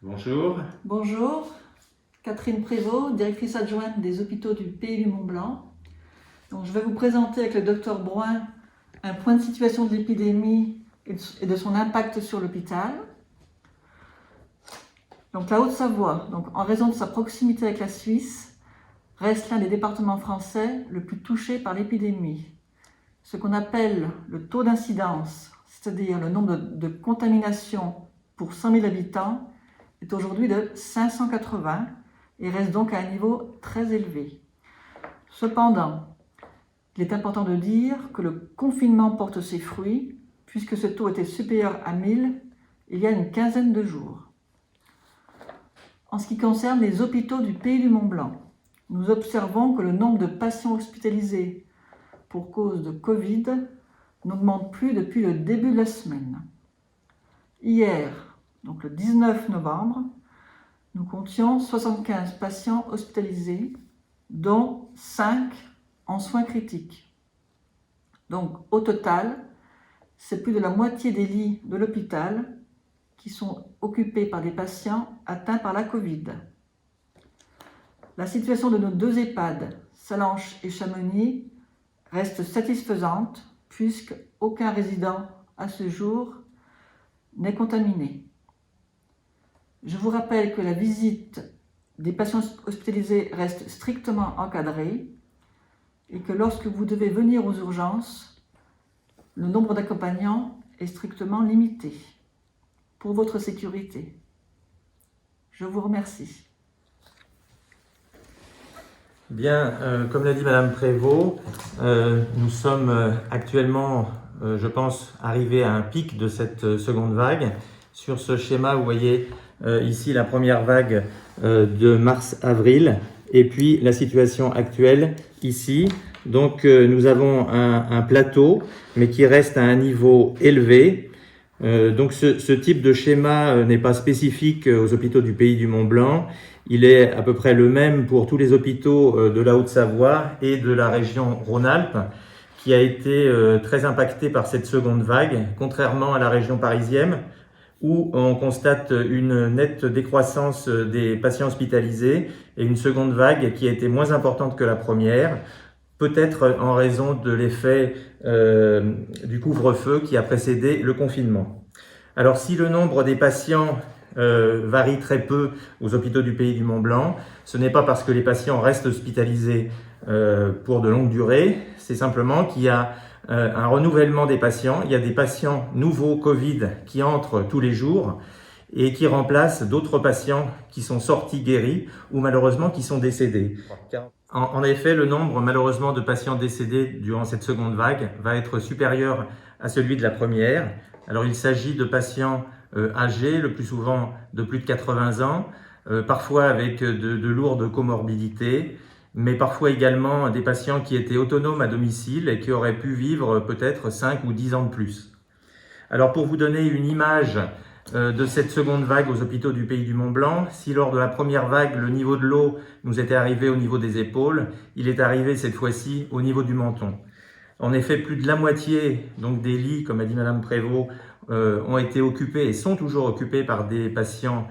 Bonjour. Bonjour, Catherine Prévost, directrice adjointe des hôpitaux du Pays du Mont-Blanc. Donc, je vais vous présenter avec le docteur Bruin un point de situation de l'épidémie et de son impact sur l'hôpital. Donc, la Haute-Savoie, en raison de sa proximité avec la Suisse, reste l'un des départements français le plus touché par l'épidémie. Ce qu'on appelle le taux d'incidence, c'est-à-dire le nombre de contaminations pour 100 000 habitants, est aujourd'hui de 580 et reste donc à un niveau très élevé. Cependant, il est important de dire que le confinement porte ses fruits puisque ce taux était supérieur à 1000 il y a une quinzaine de jours. En ce qui concerne les hôpitaux du Pays du Mont-Blanc, nous observons que le nombre de patients hospitalisés pour cause de Covid n'augmente plus depuis le début de la semaine. Hier, donc le 19 novembre, nous comptions 75 patients hospitalisés, dont 5 en soins critiques. Donc au total, c'est plus de la moitié des lits de l'hôpital qui sont occupés par des patients atteints par la Covid. La situation de nos deux EHPAD, Sallanches et Chamonix, reste satisfaisante puisque aucun résident à ce jour n'est contaminé. Je vous rappelle que la visite des patients hospitalisés reste strictement encadrée et que lorsque vous devez venir aux urgences, le nombre d'accompagnants est strictement limité pour votre sécurité. Je vous remercie. Bien, comme l'a dit Madame Prévost, nous sommes actuellement, je pense, arrivés à un pic de cette seconde vague. Sur ce schéma, vous voyez ici la première vague de mars-avril et puis la situation actuelle ici. Donc nous avons un plateau, mais qui reste à un niveau élevé. Donc ce type de schéma n'est pas spécifique aux hôpitaux du Pays du Mont-Blanc. Il est à peu près le même pour tous les hôpitaux de la Haute-Savoie et de la région Rhône-Alpes, qui a été très impacté par cette seconde vague, contrairement à la région parisienne, où on constate une nette décroissance des patients hospitalisés et une seconde vague qui a été moins importante que la première, peut-être en raison de l'effet du couvre-feu qui a précédé le confinement. Alors si le nombre des patients varie très peu aux hôpitaux du Pays du Mont-Blanc, ce n'est pas parce que les patients restent hospitalisés pour de longues durées, c'est simplement qu'il y a un renouvellement des patients. Il y a des patients nouveaux Covid qui entrent tous les jours et qui remplacent d'autres patients qui sont sortis guéris ou malheureusement qui sont décédés. En effet, le nombre malheureusement de patients décédés durant cette seconde vague va être supérieur à celui de la première. Alors il s'agit de patients âgés, le plus souvent de plus de 80 ans, parfois avec de lourdes comorbidités, mais parfois également des patients qui étaient autonomes à domicile et qui auraient pu vivre peut-être 5 ou 10 ans de plus. Alors pour vous donner une image de cette seconde vague aux hôpitaux du Pays du Mont-Blanc, si lors de la première vague, le niveau de l'eau nous était arrivé au niveau des épaules, il est arrivé cette fois-ci au niveau du menton. En effet, plus de la moitié donc des lits, comme a dit Madame Prévost, ont été occupés et sont toujours occupés par des patients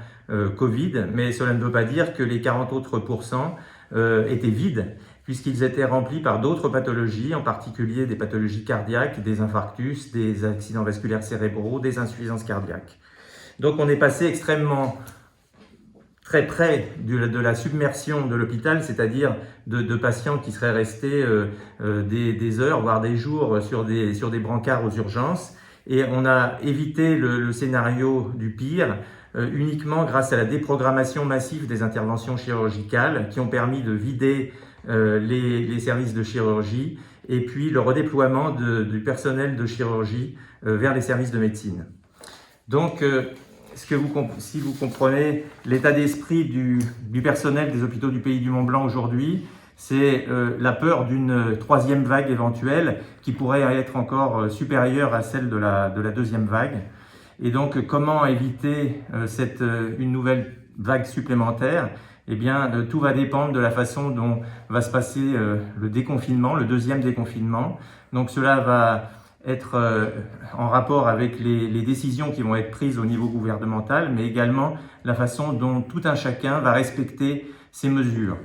Covid, mais cela ne veut pas dire que les 40 autres pourcents étaient vides, puisqu'ils étaient remplis par d'autres pathologies, en particulier des pathologies cardiaques, des infarctus, des accidents vasculaires cérébraux, des insuffisances cardiaques. Donc on est passé extrêmement très près de la submersion de l'hôpital, c'est-à-dire de patients qui seraient restés des heures, voire des jours sur des brancards aux urgences. Et on a évité le scénario du pire uniquement grâce à la déprogrammation massive des interventions chirurgicales qui ont permis de vider les services de chirurgie et puis le redéploiement du personnel de chirurgie vers les services de médecine. Donc, si vous comprenez l'état d'esprit du personnel des hôpitaux du Pays du Mont-Blanc aujourd'hui, c'est la peur d'une troisième vague éventuelle qui pourrait être encore supérieure à celle de la deuxième vague. Et donc, comment éviter une nouvelle vague supplémentaire? Eh bien, tout va dépendre de la façon dont va se passer le déconfinement, le deuxième déconfinement. Donc, cela va être en rapport avec les décisions qui vont être prises au niveau gouvernemental, mais également la façon dont tout un chacun va respecter ces mesures.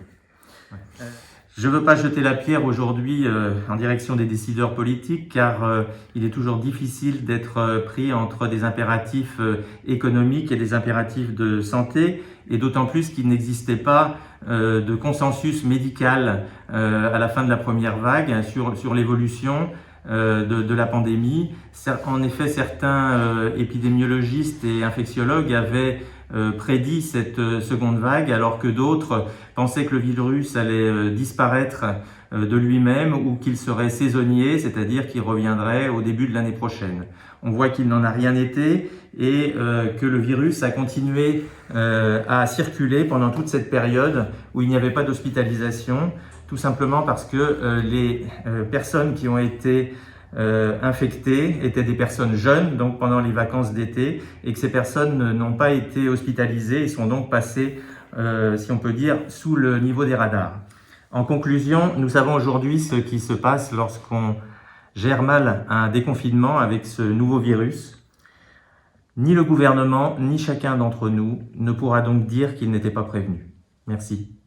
Je ne veux pas jeter la pierre aujourd'hui en direction des décideurs politiques, car il est toujours difficile d'être pris entre des impératifs économiques et des impératifs de santé, et d'autant plus qu'il n'existait pas de consensus médical à la fin de la première vague sur l'évolution de la pandémie. En effet, certains épidémiologistes et infectiologues avaient prédit cette seconde vague, alors que d'autres pensaient que le virus allait disparaître de lui-même ou qu'il serait saisonnier, c'est-à-dire qu'il reviendrait au début de l'année prochaine. On voit qu'il n'en a rien été et que le virus a continué à circuler pendant toute cette période où il n'y avait pas d'hospitalisation, tout simplement parce que les personnes qui ont été infectés étaient des personnes jeunes, donc pendant les vacances d'été, et que ces personnes n'ont pas été hospitalisées et sont donc passées, si on peut dire, sous le niveau des radars. En conclusion, nous savons aujourd'hui ce qui se passe lorsqu'on gère mal un déconfinement avec ce nouveau virus. Ni le gouvernement, ni chacun d'entre nous ne pourra donc dire qu'il n'était pas prévenu. Merci.